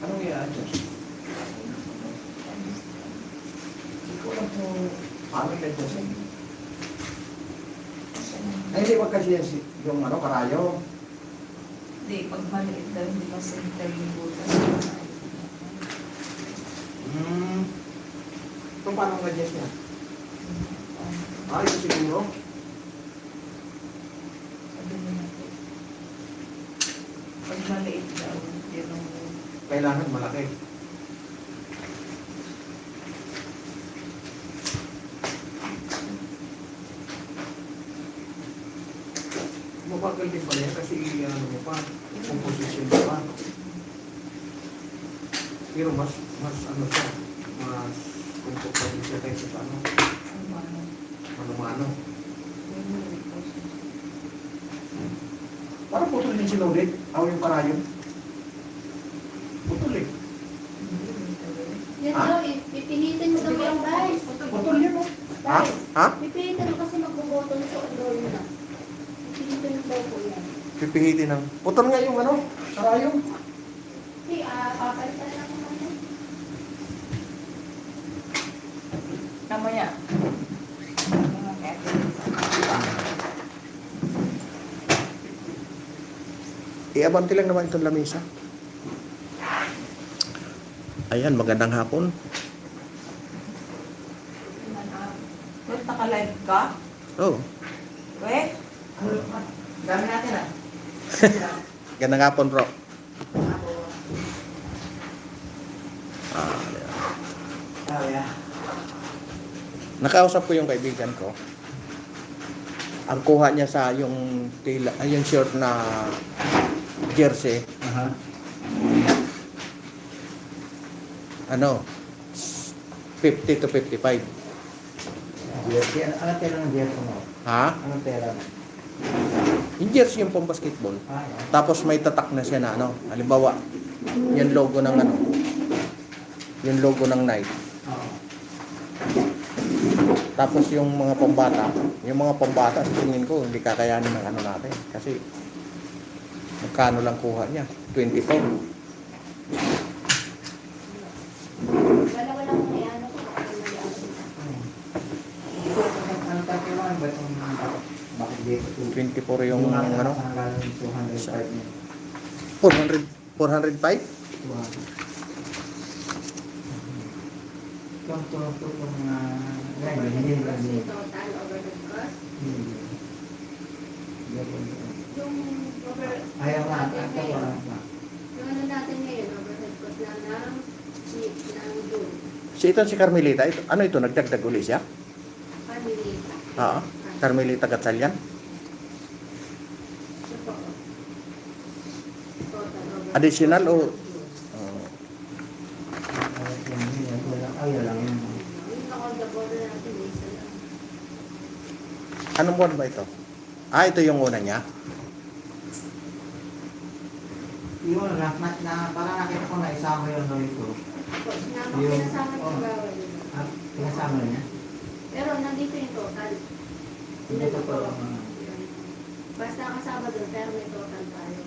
Anong i-adjust? Hindi ko alam kung paano i-adjust. Ay, hindi wag kasi yung ano, karayo. Hindi, pag maliit daw, hindi ma-center yung butas. Kung paano ang adjust niya? Ah, ito siguro. Sabi mo natin. Pag maliit daw, yun ang... Kailangan malaki. Mabagal din pala yan kasi ano mo pa, composition mo pa. Pero mas ano siya, mas comfortable siya kaysa sa ano, ano-mano. Parang putol din si Loaded, aw yung karayo. Putol eh. Yan Ha? daw, pipilitin mo daw yung guys. Putol yan oh. Ha? Ha? Pipilitin mo kasi magbubotol ko ang gawin na. Pipilitin mo daw po yan. Pipihitin ng... Putol nga yung ano, karayo. Hindi, papalitan lang naman yan. Namaya. Mga kaya. Iabanti lang naman itong lamesa. Ayan, magandang hapon. Ba't naka-live ka? Oh, We? Dami natin ah. magandang hapon bro. Ah, Yeah. nakausap ko yung kaibigan ko. Ang kuha niya sa yung tila, ay yung short na jersey, ano, 50 to 55. Jersey. Anong tela ng jersey mo? Ha? Anong tela mo? Yung jersey yung pang basketball. Yeah. Tapos may tatak na siya na ano, halimbawa, yung logo ng ano, yung logo ng Nike. Oo. Tapos yung mga pambata, tingin ko hindi kakayanin ng ano natin kasi magkano lang kuha niya? 24. Dalawa lang may ano ko. Anong tatay mo? Ano ba itong bakit dito? 24 yung ano, Hanggang 205 niya. 400, 405? 200. Itong ngayon, hindi nila Kasi din. total overhead cost. Hindi. Yung Ayaw nga, natin ito ngayon, pa. yung ano natin ngayon, overhead cost lang ng June. Si ito si Carmelita, ito, ano ito, nagdagdag uli siya? Family. Oo. Carmelita Gatchalian. Ito po. Total overhead Additional cost o ng June. Ayaw lang yun. Yung naka-double natin, isa lang. anong buwan ba ito? Ah, ito yung una niya. Yun, parang nakita ko na isama yung loy ko. Po, sinama, Yung- pinasama ko oh. yung bawal yun. At pinasama niya. Pero nandito yung total. Dito po. Basta kasama doon, pero may total tayo.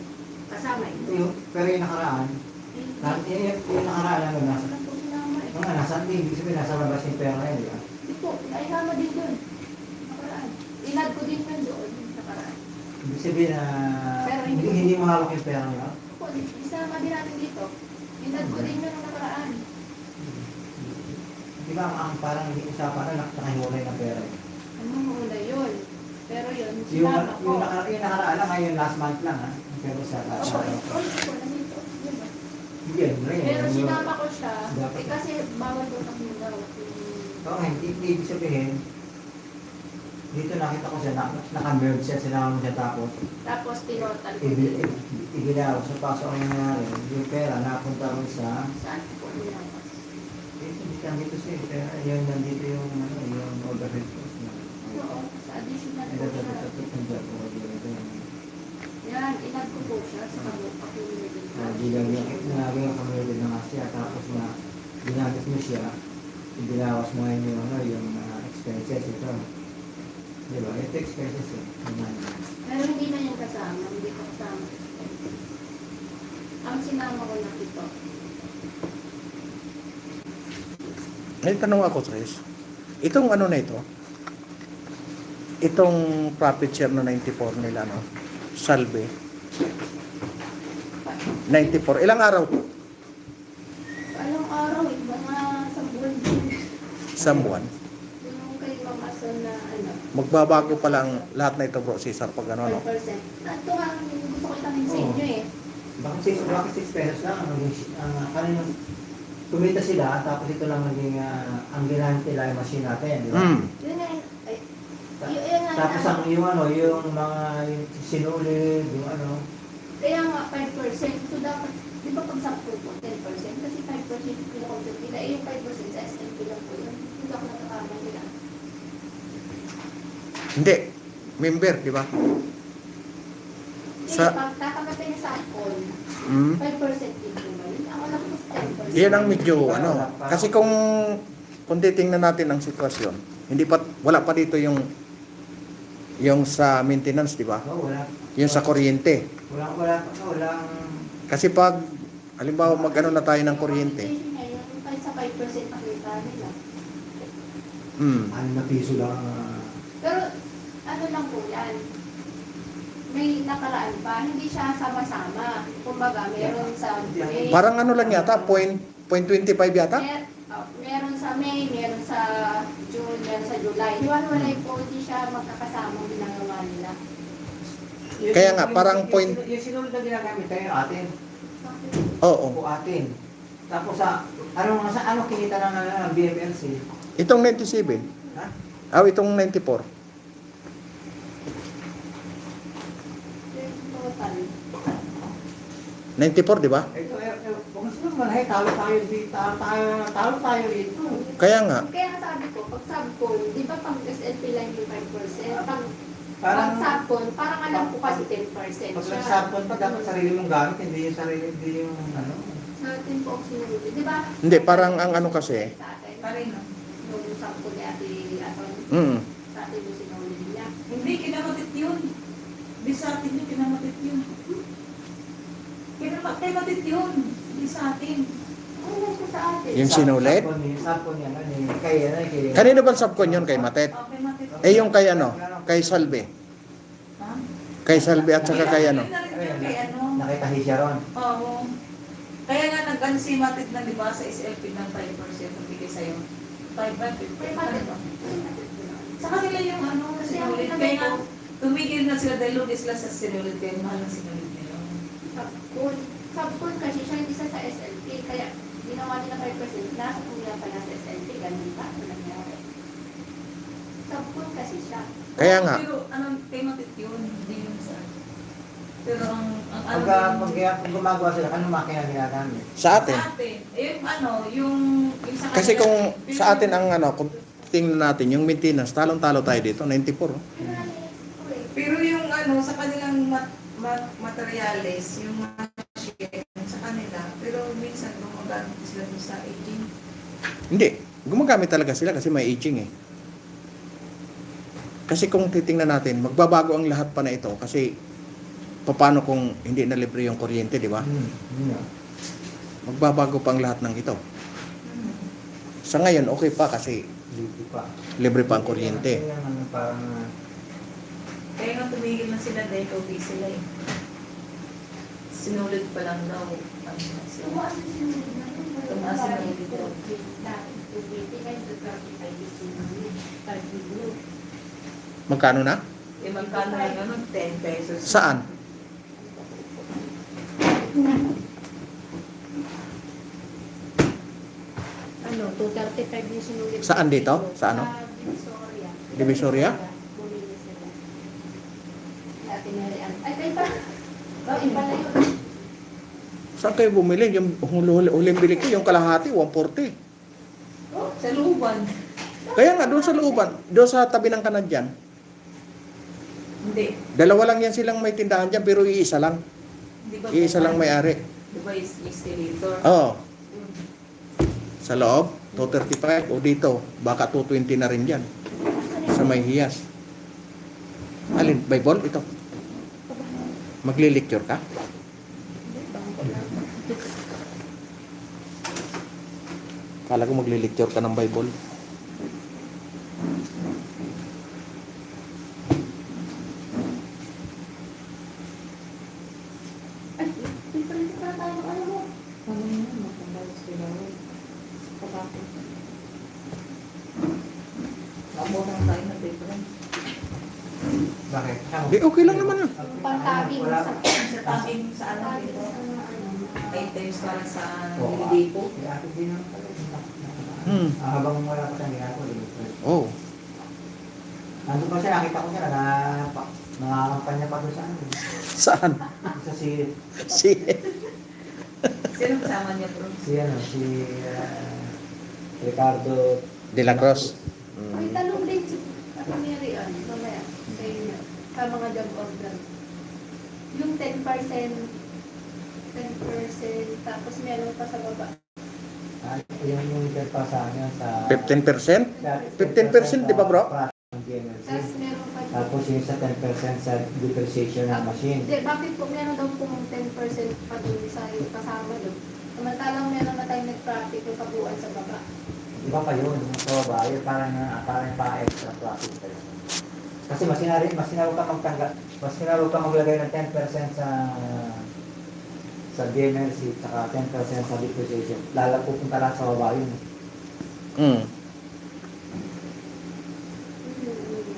Kasama ito. Pero yung nakaraan, yung nakaraan ano nasa. Wala po sinama eh. Mga nasa, ibig sabihin nasa labas yung pera yun, di ba? Hindi po, naisama din doon. Nakaraan. Inad ko din man doon. Nakaraan. Ibig sabihin na Pero hindi, hindi- hindi mahawak yung pera niya. Po, isama din natin dito. Inad ko din yun ang nakaraan. Di ba ang parang hindi usapan na nakahiwalay ng pera yun. Ano muna yun? Pero yun, Yung, sinama ko. yung nakaraan lang ngayon last month lang ha. Pero sa Opo, ito po, nandito. Yun ba? hindi yan, rin. Pero sinama ko siya, Dapat. eh kasi bawal doon ako daw. Oo, hindi ibig sabihin, dito nakita ko siya, naka-merge siya, sinama mo siya tapos Tapos tinotal ko din. ibinaw. So paso ang nangyari, yung pera napunta rin sa Saan ko nilabas? dito siya, pera, yun nandito yung ano, yung overhead cost na. Oo, sa additional Ito, po ito, siya. ito, ito, ito. Yan, inag ko po siya sa pag-patuloy din. Naging ang community ng Asia, tapos na ginamit mo siya, ibinawas mo ngayon yung, ano, yung expenses ito. Di ba? Ito expenses eh. Pero hindi na yung kasama, hindi ko kasama. Ang sinama ko na ito. May tanong ako, Tres. Itong ano na ito, itong profit share na 94 nila, no? Salve. 94. Ilang araw to? Anong araw eh, mga sa buwan din. Isang buwan. Yung kay Mama Son na ano, Magbabago pa lang lahat na ito, bro, Cesar, pag ano, no? 5%. Ito nga ang gusto ko itanong sa inyo eh. Bakit 6 pesos lang ang kanina kumita sila tapos ito lang naging ang ginamit nila yung machine natin, di ba? Mm. Yun nga, ay, yun nga. Tapos ang yung ano, yung mga yung sinulid, yung ano, Kaya nga 5%. So dapat, di ba pag sample po, 10%? Kasi 5% yung pinakontent nila. Eh yung 5% sa SNP lang po yun. Hindi ako natatamang nila. Hindi. Member, di ba? Hindi, Sa- pag tatanggapin na sample, Mm. 5% din po ba yun? Ako lang po 10%. Yan ang medyo, ano, kasi kung titingnan natin ang sitwasyon, hindi pa, wala pa dito yung sa maintenance, di ba? oh, wala. Yung sa kuryente. Walang Kasi pag, halimbawa mag-ano na tayo ng kuryente, Yung kahit sa 5% nakita nila. mm, 6 na piso lang. Pero ano lang po yan. May nakaraan pa, hindi siya sama-sama. Kumbaga, meron sa May, parang ano lang yata, 0.25 yata? meron sa May, meron sa June, meron sa July. Hiwan-walay po, hindi siya magkakasama ginagawa nila. Kaya nga, parang point- Yung sinulid na ginagamit tayo atin. Oo. O atin. Tapos sa ano kinita ng BFLC? Itong 97. Ha? Itong 94. Yung total. 94, di ba? Ito, kung sino man, talo tayo dito, talo tayo dito. Kaya nga, Kaya nga sabi ko, pag sabcon, di ba pag SLP lang yung 5%? Pag Parang, sabcon, parang alam ko kasi 10% pag siya. nagsapon pa, dapat sarili mong gamit, hindi yung ano. Sa atin po ang sinulid. Di ba? hindi, parang ang ano kasi, Sa atin. Parin. Yung sabcon ni Ate Aton. mm, Sa atin yung sinulid niya. Hindi, kinamatit yun. Di sa atin yun, kinamatit yun. Kinamatit yun. Di sa atin. Ano ko sa atin? Yung sinulit? Sapon yan, kay Kanino ba subcon yun? Kay Matet? Okay, matit. Yung kay ano? Kay Salve. Ha? Kay Salve at saka kay ano? Yun na rin yun kay ano. nakitahi siya ron. Oo. Kaya nga nag-ano si Matit na di ba sa SLP ng 5% ang bigay sa'yo. 5%. Sa kanila yung ano, Kasi ang sinulit. pinamay Kaya nga, ko, tumigil na sila dahil lugi sila sa sinulit. Kaya mahal ang sinulit nila. sabcon. Sabcon kasi siya hindi sa SLP. Kaya ginawa nila 5%. Nasa kung nila pa nasa SLP. Ganun ba? Ano nangyari? Sabcon kasi siya. Kaya nga, Pero anong kay Matit yun, hindi yun sa pero ang ano Pag gumagawa sila, anong makina ginagamit? sa atin. Sa atin, yung sa Kasi kanila- kung sa atin ang ano, kung tingnan natin, yung maintenance, talong-talo tayo dito, 94. Oh. Pero yung ano, sa kanilang materials, yung machine, sa kanila, pero minsan gumagamit sila dun sa aging. Hindi, gumagamit talaga sila kasi may aging eh. Kasi kung titingnan natin, magbabago ang lahat pa na ito kasi paano kung hindi na libre yung kuryente, di ba? Magbabago pa ang lahat ng ito. Sa ngayon, okay pa kasi Libre pa. libre pa ang kuryente. Kaya naman parang Kaya nga tumigil na sila dahil okay sila eh. Sinulit pa lang daw. Ano na sila. Tumaas yung sinulid na yun. Tumaas yung sinulid daw. Dati, 250 ngayon, 235 yung sinulid. 30 blue. Magkano na? Eh magkano na ganun? 10 pesos. Saan? Ano, 235 yung sinulid. Saan dito? Sa ano? Sa Divisoria. Divisoria? Bumili sila. Ate Marian. Ay, kayo pa. Iba na yun. Saan kayo bumili? Yung huling bili ko, yung kalahati, 140. Oh, sa luban. Kaya nga, doon sa looban, doon sa tabi ng Canadian, Hindi. dalawa lang yan silang may tindahan dyan, pero iisa lang. Di ba? Iisa lang may-ari. Di ba is installator? Oo. Sa loob, 235. O dito, baka 220 na rin dyan. Sa may hiyas. Alin? Bible? Ito. Magli-lecture ka? Kala ko magli-lecture ka ng Bible. Ay, different pa tayo ng ano mo. Ano yun? Matanggal sa pinawin. Pagkakot. Nabotang tayo na different. Bakit? Di, okay lang naman yun. Yung pang-tabi mo Wala. sa Sa taking sa ano tabi dito. sa ano. Items para sa Oo. Lidipo. Kaya ako din naman pala. Habang wala pa siyang ginagawa, Oh. nandun pa siya, nakita ko siya, nangangampanya pa doon sa ano. Saan? Sa si, Si... Sino kasama niya, bro? si Ricardo De La Cruz. May tanong din si Mary mamaya sa inyo, sa mga job order. Yung 10%, tapos meron pa sa baba. yung pa sa ano, sa 15%? 15%, di ba, bro? Tapos meron pa Tapos yung sa 10% sa depreciation ng machine. Hindi, bakit po meron daw pong 10% pa doon sa yung kasama doon? Samantalang meron na tayong nag-profit yung kabuuan sa baba. Iba pa yun, so ba, yun parang pa-extra profit pa yun. Kasi mas sinaro ka maglagay ng 10% sa DMLC, saka 10% sa depreciation. Pupunta lang sa baba yun. Mm.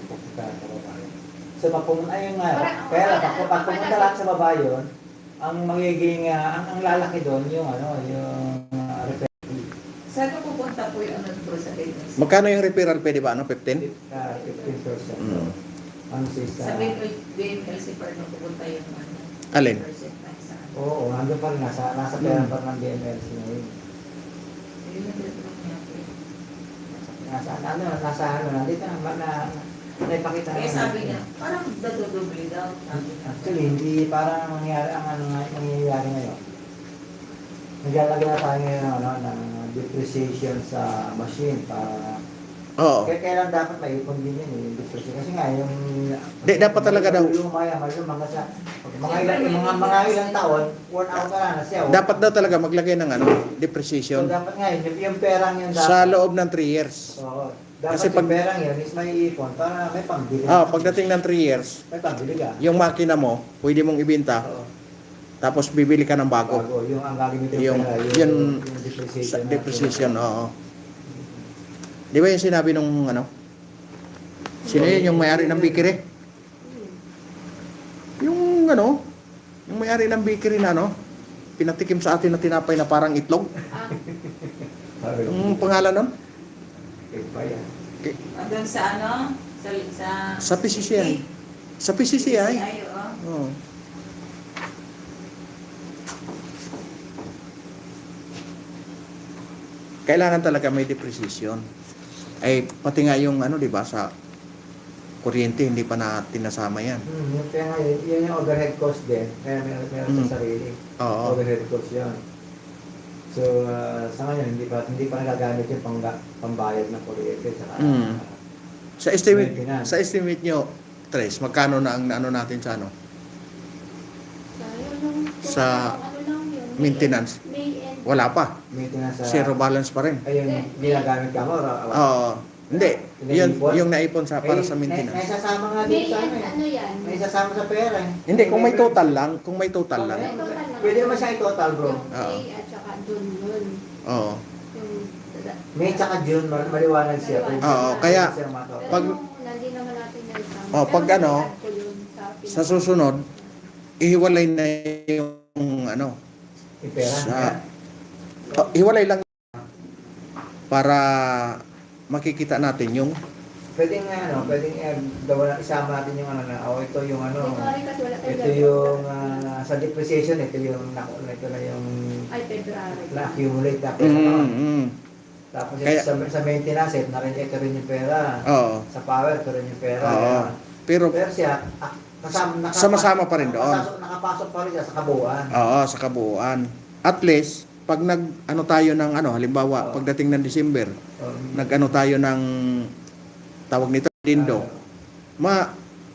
Pupunta lang sa baba yun. So pag pumunta, ayun nga, kaya lang, pag pumunta lang sa baba yun, ang magiging, ang lalaki doon, yung repair fee. Saan ko pupunta po yung ano, bro, sa business? Magkano yung referral pwede ba? Ano? 15? 15%. Mm. Ano sis? Sa BMLC pa rin pupunta yung ano. Alin? Percent tayo sa ano. Oo, nandun pa rin, nasa pera pa rin ng DMLC ngayon. Yun ang tinutulong niya po. Nasa ano, nandito na naipakita Kaya naman sabi natin. niya, parang dadudubli daw. Sabi niya. Actually, hindi parang nangyayari nangyayari ngayon. Naglalagay na tayo ngayon ng depreciation sa machine para Oo. kailan dapat may ipon din yun yung depreciation. Kasi nga yung Di, dapat talaga daw. Lumaya, mga sa mga ilang taon, worn out na siya. Dapat daw talaga maglagay ng ano, So depreciation dapat nga yung perang yun dapat. sa loob ng 3 years. Oo. Dapat Kasi yung pag- perang yun is may ipon para may pambili. Pagdating ng 3 years, May pambili ka. yung makina mo, pwede mong ibenta, Oo. tapos bibili ka ng bago. Yung ang gagamitin Yung- pera, yun- yung Sa depreciation. depreciation, oo. Di ba yung sinabi nung ano? Sino yun? Yung may-ari ng bakery? Yung ano? Yung may-ari ng bakery na ano? Pinatikim sa atin na tinapay na parang itlog. Sabi ko, Yung pangalan nun? iba yan. Andun sa ano? Sa PCCI. Sa PCCI. oo. Oo. Kailangan talaga may depreciation. Ay pati nga yung ano, 'di ba, sa kuryente hindi pa natin nasama 'yan. Yung kaya nga, yun yung overhead cost din. Kaya meron sa sarili. Oo. Overhead cost yan. So, sa ngayon, hindi pa nagagamit yung pambayad ng kuryente. Saka, Sa estimate, maintenance. sa estimate nyo, Tres, magkano na ang ano natin sa ano? Sa maintenance. May and Wala pa. Maintenance sa... Zero balance pa rin. Ayun, ginagamit ka mo? Oo. Hindi. Yun, Inaipon? yung naipon sa para sa May maintenance. sasama nga may din sa and ano eh. ano yan? May sasama sa pera eh. Hindi, kung may total lang, kung may total lang. May total lang. Pwede naman siya i-total, bro. Yung May at saka June yun. Oo. Yung, May tsaka June, maliwanag siya. Pwede Oo, siya- kaya- pwede siya mato. pero Pag- yung hindi naman natin na-exam. Oh, pag Pero ano, may-add ko yun Sa susunod, ihiwalay na yung ano, Yung pera. sa- hiwalay lang para makikita natin yung Pwedeng isama natin yung ano na, ito yung ano, February kasi wala tayong ito yung sa depreciation, ito na yung Ay, February. na-accumulate tapos tapos Kaya- sa maintenance, ito rin yung pera. Oo. Sa power, ito rin yung pera. Oo. Pero Pero siya, Sama-sama pa rin doon. Nakapasok pa rin siya sa kabuuan. oo, sa kabuuan. At least pag nag-ano tayo ng ano, halimbawa, Oo. pagdating ng December, Um, nag-ano tayo ng tawag nito dindo.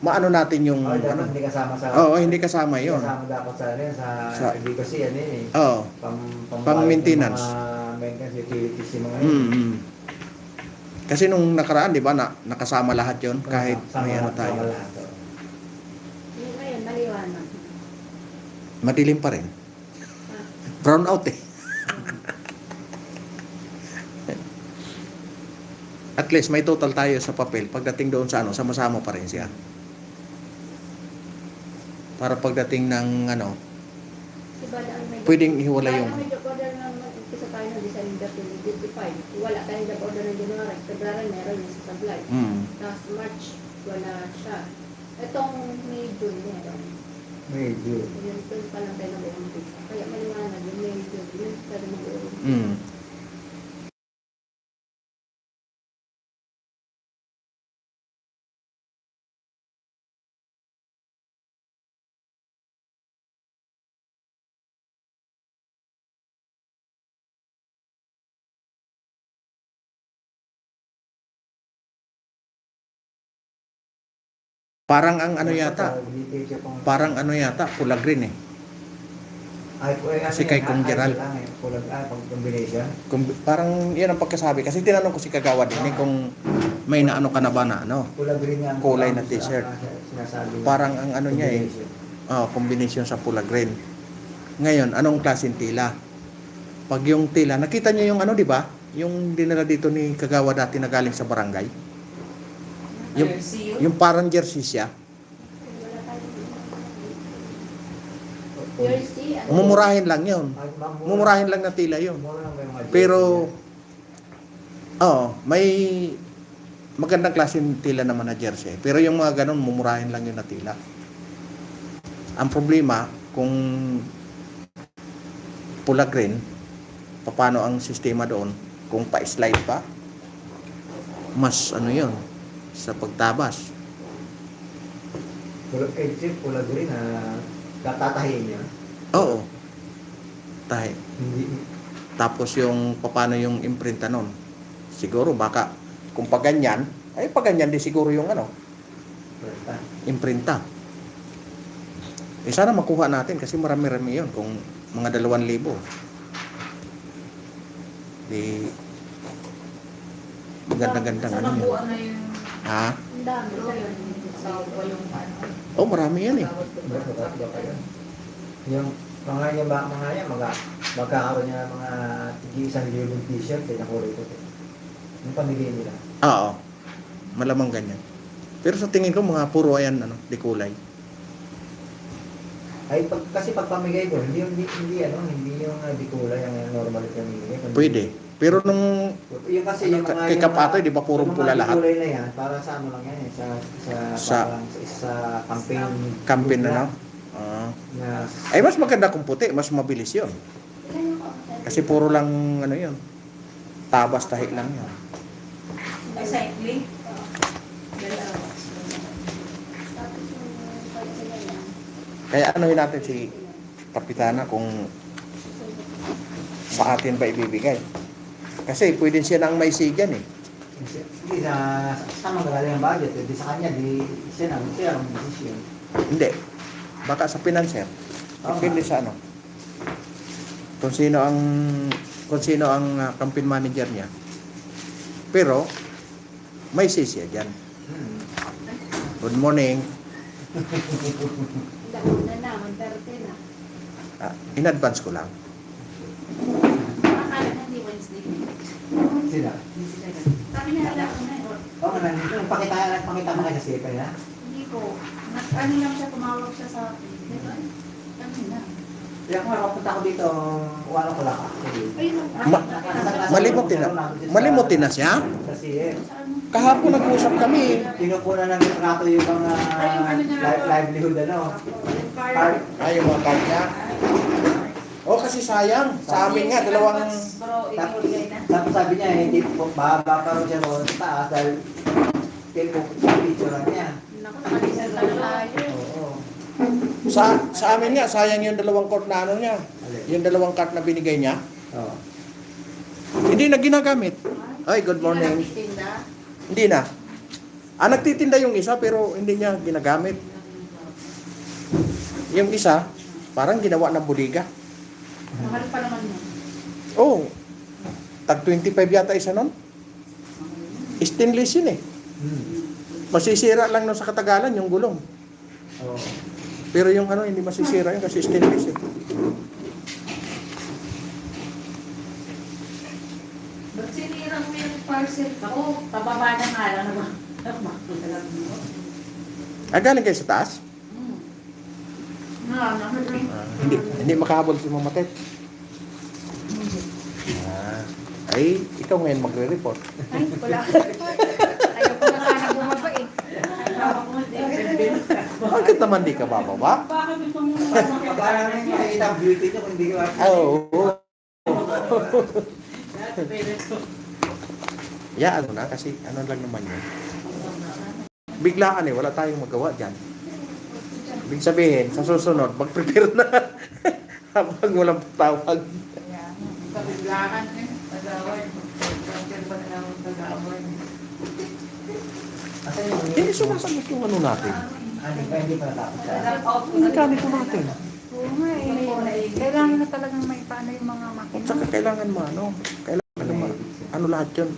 Maano natin yung dapat ano. hindi kasama sa... Oo, hindi kasama Hindi 'yon. kasama dapat sa Sa- hindi kasi ano eh. Oo. Pang Pang maintenance. Maintenance maintenance, utilities yung mga yun. Mm-hmm. Kasi nung nakaraan, di ba, nakasama lahat yon kahit Sama- may ano sama tayo. lahat, oh. Yung ngayon, maliwanag. Madilim pa rin. Brown out eh. At least may total tayo sa papel. Pagdating doon sa ano, sama-sama pa rin siya. Para pagdating ng ano, Diba, pwedeng ihiwalay yung... May job order naman, umpisa tayo ng December 2025. Wala tayong job order ng January. February meron yung sa supply. Tapos March, wala siya. Itong May, June, meron. Medyo. Yun, doon pa lang tayo nag-umpisa. Kaya maliwanag yung May, June, yun tayo mag-umpisa. Mm. Parang ang ano yata, parang ano yata, pula green eh. Ay, Kasi kay Kong Gerald. Pang combination. Parang yan ang pagkasabi. Kasi tinanong ko si Kagawad din eh, kung may naano ka na ba na ano. Pula green nga ang Kulay na ang t-shirt. sinasabi. Parang ang ano niya eh, combination sa pula green. Ngayon, anong klaseng tila? Pag yung tila, nakita niyo yung ano, di ba? Yung dinala dito ni Kagawa dati na galing sa barangay. Yung, See you. yung parang jersey siya. Wala tayong jersey. ano? Mumurahin lang yun. Mumurahin lang na tila yun. Mura lang ba yung mga Pero, may magandang klaseng tila naman na jersey. Pero yung mga ganun, mumurahin lang yun na tila. Ang problema, kung pula green, paano ang sistema doon? Kung pa-slide pa, mas ano yun, sa pagtabas. pula green na tatatahin niya. Oo. Tayo. Hindi. Tapos yung paano yung imprinta nun? Siguro baka kung paganyan, ay paganyan din siguro yung ano, imprinta. Eh sana makuha natin kasi marami-rami yun kung mga 2,000. Di maganda-gandang Sa ano yun. nakuha na yung Ha? Ang dami. sa yung ano. Oh, marami yan eh. Yung mga yan, magkakaroon niya ng mga tig-1,000 t-shirt, kaya nakulay ko. Yung pamigay nila. Oo. Malamang ganyan. Pero sa tingin ko mga puro ayan ano, di kulay. Ay, kasi pag pamigay ko, hindi yung di kulay, ang normal na pamigay. Pwede. Pero nung Yung kasi yung mga... kay Kapatoy, di ba purong yung pula mga lahat? di kulay na yan, para sa ano lang yan eh, sa campaign. Campaign na no? Na, Ay mas maganda kung puti, mas mabilis 'yon. Kasi puro lang ano 'yon. Tabas tahi lang 'yon. Recycling. Dalawa. Tapos yung pala sila yan. Kaya anuhin natin si Kapitana kung sa atin ba ibibigay. Kasi pwede siya nang may sigan eh. hindi sa magagaling ang budget, di sa kanya, di siya ang decision. Hindi. Baka sa financier. Depende sa ano. Kung sino ang campaign manager niya. Pero may sisiya diyan. Good morning. Una na, 1:30 na. In advance ko lang. Akala na hindi Wednesday. Sila. Sabi niya alam ko na eh. Oo, pakita mo kay sa CFA na. Hindi ko. Ano lang siya, tumawag siya sa akin. Diba? Ano na? Kaya kung makapunta ko dito, wala ko lang. Ayun. Malimutin na siya. Sa CF. Kahapon nag-usap kami. Pinupunan ng litrato yung mga livelihood card. Ay, yung mga card niya. Oh, kasi sayang. Sa amin nga, dalawang... Bro, ibigay na. Tapos sabi niya, hindi po, baba pa rin siya roon sa taas dahil picture niya. Naku, nakalisal na tayo. Oo. Sa amin nga, sayang yung dalawang card na ano niya. Yung dalawang card na binigay niya. Oo. Hindi na ginagamit. Ay, good morning. Hindi na. Nagtitinda yung isa pero hindi niya ginagamit. Yung isa, parang ginawa ng bodega. Mahal pa naman yun. Oh. Tag 25 yata isa nun. Stainless yun eh. Masisira lang no sa katagalan yung gulong. Oo. Pero yung ano, hindi masisira yun kasi stainless eh. Ba't sinirang mo yung parcel ko? Ako, pababa na nga lang naman. Galing kayo sa taas? Nakakit. Hindi makahabol si Mamatet. Ay, ikaw ngayon magre-report. Ay, wala. Ayaw ko na sana bumaba eh. Bakit naman di ka bababa? Bakit gusto mo Para namin makikita ang beauty nyo kung hindi ka Oo. Ya, ano na, kasi ano lang naman yun. Biglaan eh, wala tayong magawa dyan. Ibig sabihin, sa susunod, mag-prepare na. Habang walang tawag. kabiglaan eh? Tagaway. Pagkakil pa nila ang tagaway. Asan yung Hindi sumasagot yung ano natin. Hindi pa natapos siya. Yung mekaniko natin. Oo nga eh. Kailangan na talagang may paano yung mga At makina. saka kailangan mo ano. Kailangan naman. Ano lahat yun?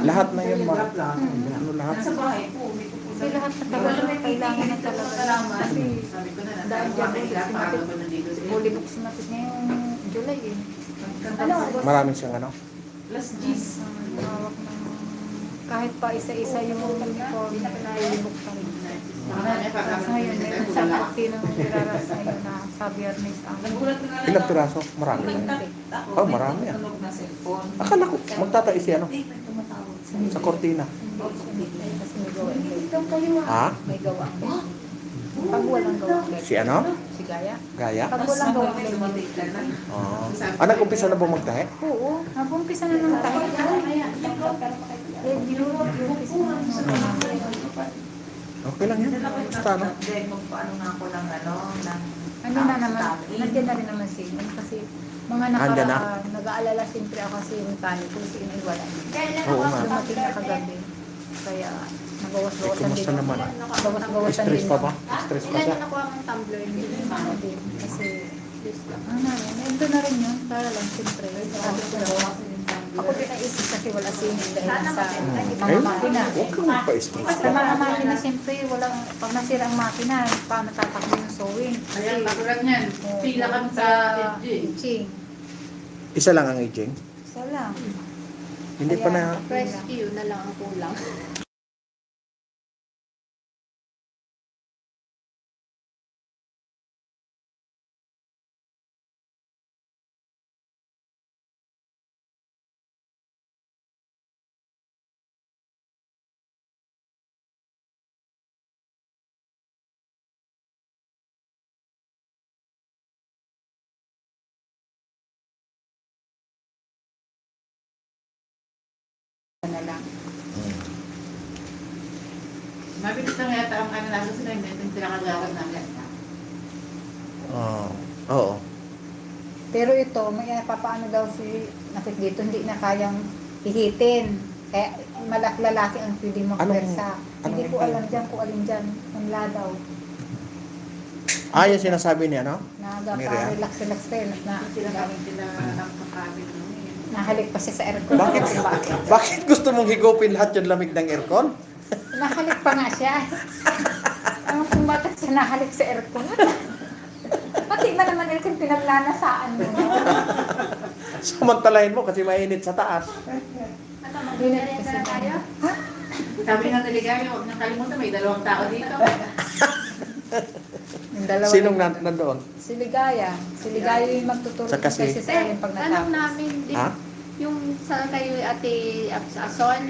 Lahat na yun, ma. Ano lahat? Nasa bahay po. May pupunta. Kasi lahat na talaga kailangan na talaga. Kasi Sabi ko na, dahil dyan po nakakailan pa ako nandito sa fully booked si Matit ngayong July eh. Ano? Maraming siyang ano. Last G's. Hawak ng kahit pa isa-isa yung uniform, fully booked pa rin. Tapos ngayon, meron siyang pakti ng niraras ngayon na sa Biyernes ang Nagulat na lang. Ilang piraso? Marami lang. Ako, Oh, marami may ah. tunog na cellphone. Akala ko, magtatais si ano. May tumatawag sa Sa kortina. kasi may gawa ang Ha? may gawa ang pag walang gawa ang Si ano? si Gaya. Gaya? Pag Tapos walang gawa may ang dumating ka na. Oh. Ah, nag-umpisa na ba magtahe? Oo, nag-umpisa na ng tayo. Review, Okay lang yan. Basta ano. Then, magpaano na ako ng ano, ng ano na naman, nandiyan na rin naman si Ian kasi mga Andyan na? nakaraan, nag-aalala siyempre ako kasi yung mekaniko si Ian wala. Oo nga. Dumating na kagabi. Kaya nagawas-gawasan Kumusta din. naman? Nagawas-gawasan Stress din. pa ba? Stress pa siya? nakuha mong tumbler? Hindi naman din. Kasi, ano, nandun na rin yun. Para lang, siyempre. Sabi ko lang, ako din naisip kasi wala singing dahil sa mga makina. Huwag kang magpa-stress Sa pa. mga makina, siyempre, walang, pag nasira ang makina, paano tatakbo yung sewing? Ayan, katulad niyan. Pila kami sa edge. Ching. Isa lang ang aging. Isa lang. Hindi pa na... Rescue na lang ang kulang. Na lang. Mabilis lang yata ang ano namin sila, yung pinakagawad namin. Oo. Pero ito, may papaano daw si nakit dito, hindi na kayang hihitin. Kaya lalaki ang pwedeng magpersa. Hindi ko alam dyan kung alin dyan. Ang ladaw. Ah, yung sinasabi niya, no? Miriam? Nagpa-relax-relax tayo. Sila kami sila ng kakabin. Nahalik pa siya sa aircon. Bakit? Bakit gusto mong higupin lahat yung lamig ng aircon? Nahalik pa nga siya. Ang kumbatak siya nahalik sa aircon. Pati ba naman aircon pinaglanasaan mo? Samantalahin mo kasi mainit sa taas. Dinit kasi tayo. Sabi nga niligaya, huwag nang kalimutan, may 2 tao dito. Yung dalawa Sinong lang- nandoon? Si Ligaya. Si Ligaya yung magtuturo Saka si- kasi sa akin pag Alam natapos. namin, di, Ha? yung sa kayo ate Ason,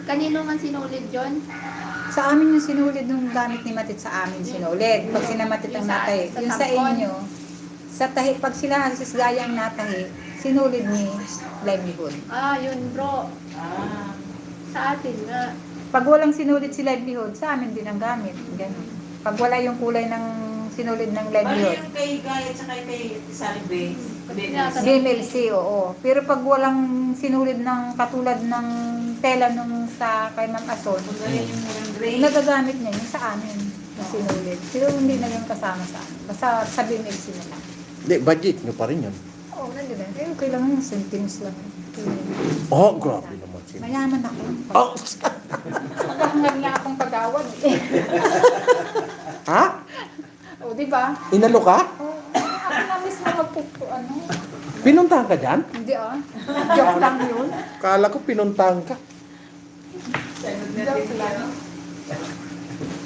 kanino man sinulid yon? Sa amin yung sinulid nung gamit ni Matit sa amin sinulid. Pag sinamatit ang Yung sa- natahi. sa Yung sa sampon. inyo, sa tahi, pag sila si Gaya ang natahi, sinulid ni livelihood. Ah, yun bro. Ah, Sa atin nga. Pag walang sinulid si livelihood, sa amin din ang gamit. Ganun. Pag wala yung kulay ng sinulid ng Bali livelihood. yung kay Gaya at saka kay Sally Bay. GMLC, oo. Pero pag walang sinulid ng katulad ng tela nung sa kay Ma'am Ason, nagagamit niya yung sa amin na sinulid. Pero hindi na yung kasama sa amin. Basta sa BMLC na lang. Hindi, budget nyo pa rin yun. Oo, nandiyan. Eh, okay lang yung sentence lang. Oh, grabe naman sila. Mayaman ako. Oh, Pagkahangad nga akong pagawad. Eh. ha? O, di ba? Inalo ka? Oh, ako na mismo magpupo, ano? Pinuntahan ka dyan? Hindi ah. Joke lang yun. Kala ko pinuntahan ka. Joke lang.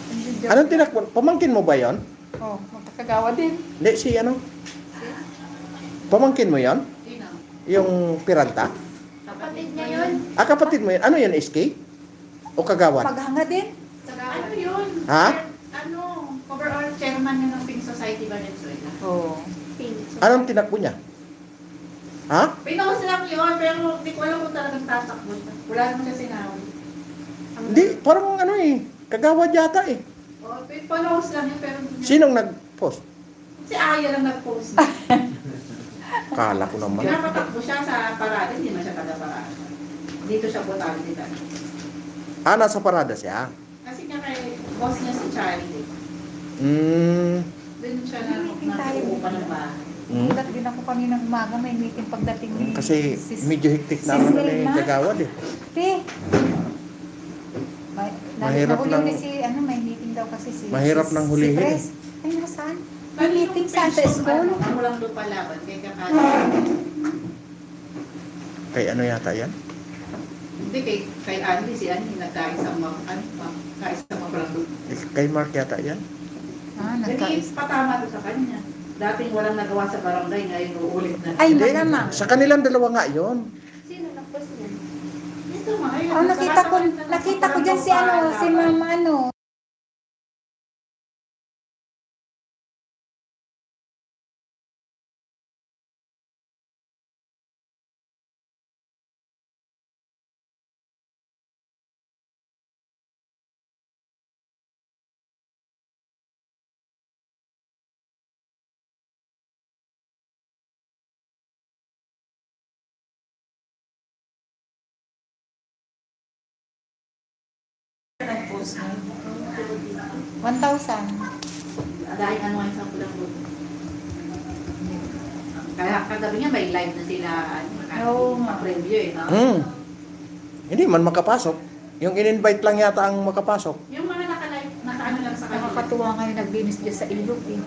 Hindi, joke. Anong tinakbo? Pamangkin mo ba yon? Oh, magkakagawa din. Hindi, si ano? Pamangkin mo yon? Sino? Yung Peralta? Kapatid niya yun. Ah, kapatid mo yun. Ano yan, SK? O Kagawad? Paghanga din. Ano yun? Ha? Ano? Overall chairman yun ng Pink Society Valenzuela. Oo. Anong tinakbo niya? Ha? Pinost lang yun, pero hindi ko alam kung talagang tatakbo siya. Wala naman siya sinabi. Hindi, parang ano eh. Kagawad yata eh. Oh, pinost lang yun, pero hindi niya- Sinong nag-post? Si Aya lang nag-post na. Kala ko naman. Pinapatakbo siya sa parada, hindi naman siya taga-parada. Dito siya butali dito. Ah, nasa parada siya. Kasi nga kay boss niya si Charlie. Doon siya na Meeting tayo. nakuha ng bahay. Gulat din ako kaninang umaga, may meeting pagdating ni Kasi Sis- medyo hektik na Sis ano na Elma. yung Kagawad eh. Te. May, Mahirap nahuli lang- ni si, ano, may meeting daw kasi si Mahirap nang hulihin Si Pres. Ay, nasaan? May Bali, meeting yung sa pension, school. Ang walang lupa laban, kay kakata. Kay ano yata yan? Hindi, kay Andy, si Andy, nagkaisang kaisang walang lupa. Kay Mark yata yan? Ah, Hindi, nagkais. patama to sa kanya. Dating walang nagawa sa barangay, ngayon uulit na. Ay, Hindi, malamang. sa kanilang dalawa nga yon. Sino nag-post niyan? Ito, mga yun. Oh, nakita ko dyan si ano, si Mama ano. Nag-post na. 1,000. Dahil ano ang isang pulang lupa. Kaya kagabi nga may live na sila, Oo nga. preview eh, no? Hindi man makapasok. Yung in-invite lang yata ang makapasok. Yung mga naka-live, naka-ano lang sa kanila. Nakakatuwa ngayon naglinis dyan sa ilog eh.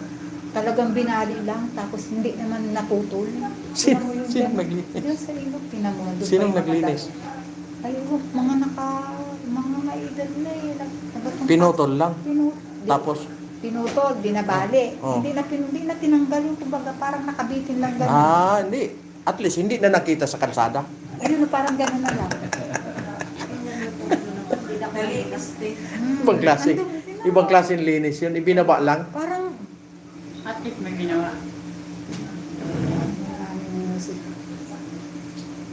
Talagang binali lang, tapos hindi naman naputol. Sino- Tingnan mo yun sinong dyan. naglinis? Dyan sa ilog, tingnan mo. doon Sinong pa yung mga naglinis? dahon. Ay, mga maedad na eh. Nagbatong- Pinutol lang. Tapos? Pinutol, binabali. Oh. Hindi na tinanggal yung kumbaga, parang nakabitin lang gano'n. Ah, hindi. At least hindi na nakita sa kalsada. Ayun, parang gano'n na lang. Nalikas din. Ibang klase. Ibang klaseng linis yun. Ibinaba lang. Parang, At least may ginawa.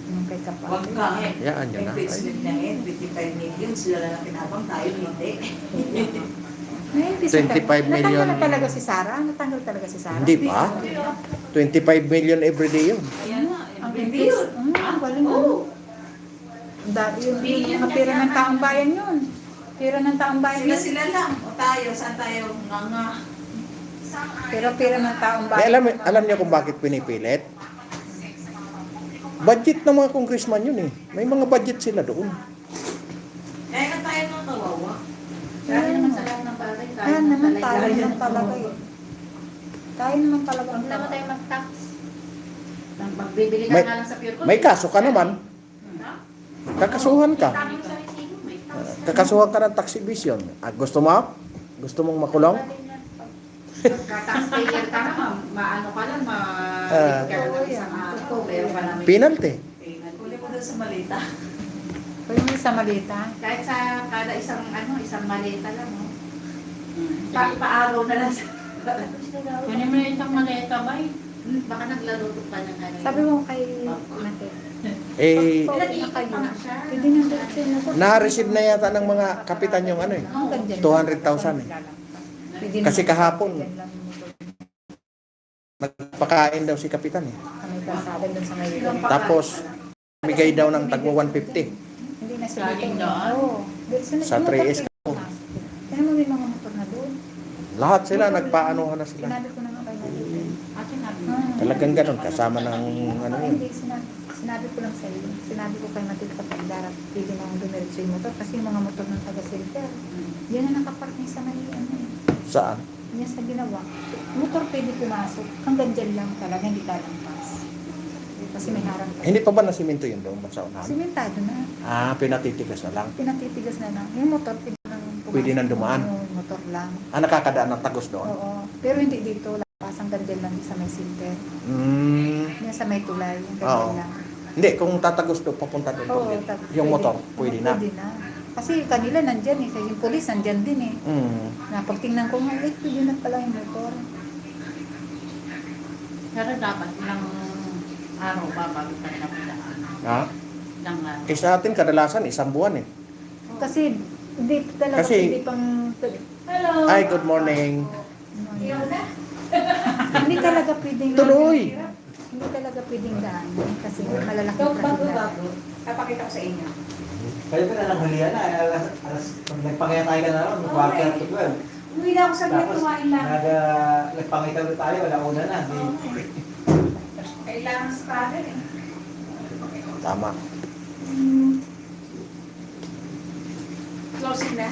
yung kay Kapal. Huwag ka eh. Yaan yun na. Yung page niya ngayon, 25 million. Sila lang ang pinabang tayo, hindi. Ay, 25 million. Natanggal na talaga si Sarah? Natanggal talaga si Sarah? Hindi pa. 25 million everyday yun. Ayan na. Ang Hindi bilis. yun. Ang galing mo. Yung mga pera ng taong bayan yun. Pera ng taong bayan yun. Sila lang. O tayo, saan tayo? Nga. Pero pera ng taong Eh, bayan. alam niyo kung bakit pinipilit? Budget ng mga congressman yun eh. May mga budget sila doon. Kaya nga tayo nang kawawa. Dahil naman sa lahat ng bagay, Ayan naman tayo talaga. naman talaga eh. Tayo naman talaga. Huwag naman tayo mag-tax. Magbibili ka May- nga lang sa Pure Gold. May kaso ka naman. Kakasuhan ka. Tama sa resibo, may tax. Kakasuhan ka ng tax evasion. Ah, gusto mo? Gusto mong makulong? Taxpayer ka naman, maano ka lang, ma-rate ka Oo, ng yan. isang araw. Meron ka namin. Penalty. Huli mo doon sa malita. Pwede mo sa malita. Kahit sa kada isang maleta lang, no? Ipaaraw na lang sa... Kunin mo yung isang maleta ba eh? Baka naglaro pa ng ano. Sabi mo kay Nate. Eh, Pinag-iikot pa nga siya. Pwede nang diretso na. na-receive na yata ng mga kapitan yung ano eh. Ang ganda. 200,000 eh. Pwede Kasi naman. kahapon, Dyan lang yung motor. nagpakain daw si kapitan eh. May kalsada dun sa ngayon. Tapos, bigay daw ng tagwa 150. Hindi na sila Laging dito. doon? Oo. Diretso na- Sa yung 3S motor ko. Kaya mo may mga motor na doon. Lahat sila, nagpaanohan na sila. Sinabi ko na nga kay Nate. At sinabi mo. Ah, Talagang ganun, kasama ng ano yun. Hindi, sinabi ko lang sa iyo. Sinabi ko kay Matil kapag darap, pwede na dumiretso yung motor. Kasi yung mga motor ng taga-silver, yan na nakaparking sa may ano eh. Saan? Yan sa ginawa. Motor pwede pumasok. Hanggang dyan lang talaga, hindi talampas. Kasi may harang pa. Hindi pa ba nasimento yun doon sa unahan? Simentado na. Pinatitigas na lang. Pinatitigas na lang. Yung motor pwede nang pumasok. Pwede nang dumaan. Yung motor lang. Nakakadaan ng tagos doon? Oo. Pero hindi dito. Lapas hanggang dyan lang sa may silver. Yan sa may tulay. Hanggang Oo. dyan lang. Hindi, kung tatagos doon, papunta doon. Oo, pwede. Yung motor, pwede na. Pwede na. Kasi kanila nandyan eh. Kasi yung polis nandyan din eh. Na pagtingnan ko nga, pwede na pala yung motor. Pero dapat ilang araw ba bago ka napilaan? Ha? Ilang araw. Eh sa atin, kadalasan, isang buwan eh. Kasi hindi talaga Kasi- pwede pang... Hello! Ay, good morning. Iyaw na? Hindi talaga pwedeng... Tuloy! Hindi talaga pwedeng daan. Kasi malalaki Ito, bago, traffic. bago. Papakita ko sa inyo. Kayo pa na lang hulihan na. Pag nagpangita tayo ka na lang, quarter to 12. Umuwi na ako sa mga kumain lang. Nagpangita ulit tayo, wala una na. Kailangan sa father eh. Tama. Closing na.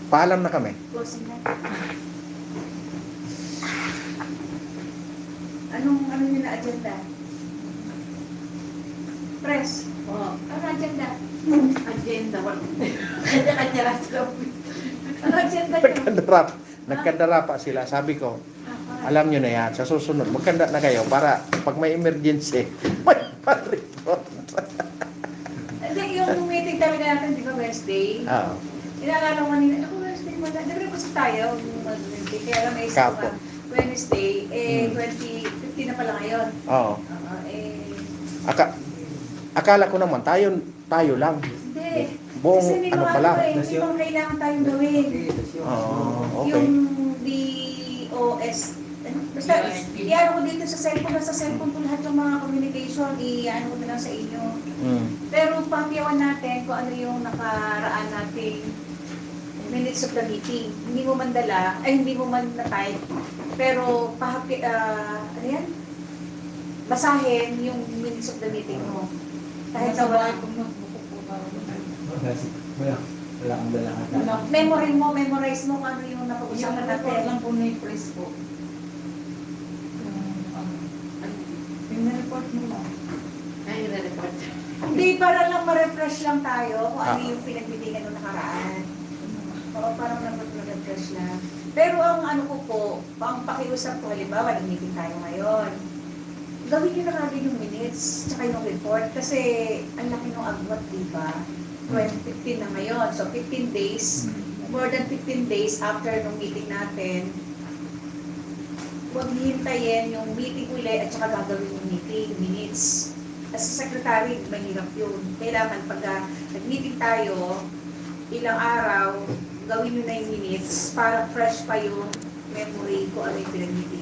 Paalam na kami. Closing na. Ano yun na agenda? Press. Oo. Ano agenda? Agenda. Kanya-kanya lang sila. Ano agenda nyo? Nagkandara pa sila. Sabi ko, alam nyo na yan. Sa susunod, magkanda na kayo para pag may emergency, may pa-report. Hindi, yung meeting kami natin, di ba, Wednesday? Oo. Inaalala ko kanina, ako Wednesday mo na. Dapat gusto tayo, Wednesday. Kaya lang may isip Kapo. ko, Wednesday, 15 na pala ngayon. Oo. Akala ko naman, tayo lang. Hindi. Buong Kasi may ano mga pala. may mga kailangan tayong gawin. Oo, okay. Yung DOS, basta, i-ano ko dito sa cellphone ko lahat yung mga communication, i-ano ko na lang sa inyo. Pero pangyawan natin kung ano yung nakaraan nating minutes of the meeting. Hindi mo man dala, ay hindi mo man na-type, pero ano yan? Basahin yung minutes of the meeting mo. Kahit na wala Wala akong dala. memorize mo kung ano yung napag-usapan natin. lang po na yung press ko. Yung report mo lang. Ay, re-report. Hindi, para lang ma-refresh lang tayo kung ano Ah. yung pinagbitingan ng nakaraan. Oo, parang mag-refresh lang. Pero ang ano ko po, ang pakiusap ko, halimbawa, nag-meeting tayo ngayon. Gawin nyo na kagad yung minutes, tsaka yung report, kasi ang laki ng agwat, di ba? 15 na ngayon, so 15 days, more than 15 days after nung meeting natin, huwag hintayin yung meeting uli at saka gagawin yung meeting, minutes. As a secretary, mahirap yun. Kailangan pagka nag-meeting tayo, ilang araw, gawin nyo na yung minutes para fresh pa yung memory ko ano yung pinag-meeting